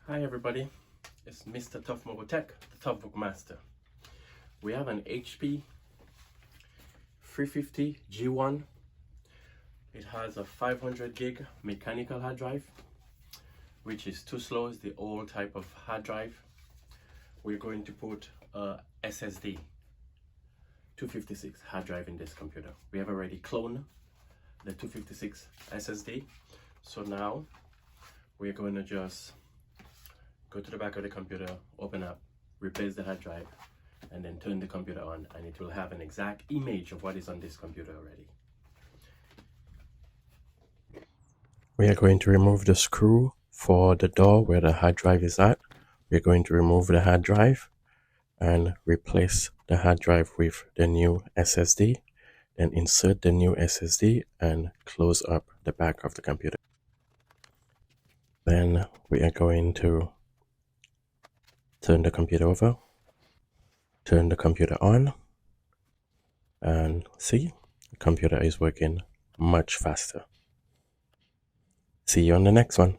Hi everybody, it's Mr. Tough Mobile Tech, the Tough Book Master. We have an HP 350 G1. It has a 500 gig mechanical hard drive, which is too slow. It's the old type of hard drive. We're going to put a SSD 256 hard drive in this computer. We have already cloned the 256 SSD. So now we're going to just go to the back of the computer, open up, replace the hard drive, and then turn the computer on, and it will have an exact image of what is on this computer already. We are going to remove the screw for the door where the hard drive is at. We're going to remove the hard drive and replace the hard drive with the new SSD. Then insert the new SSD and close up the back of the computer. Then we are going to turn the computer over, turn the computer on, and see, the computer is working much faster. See you on the next one.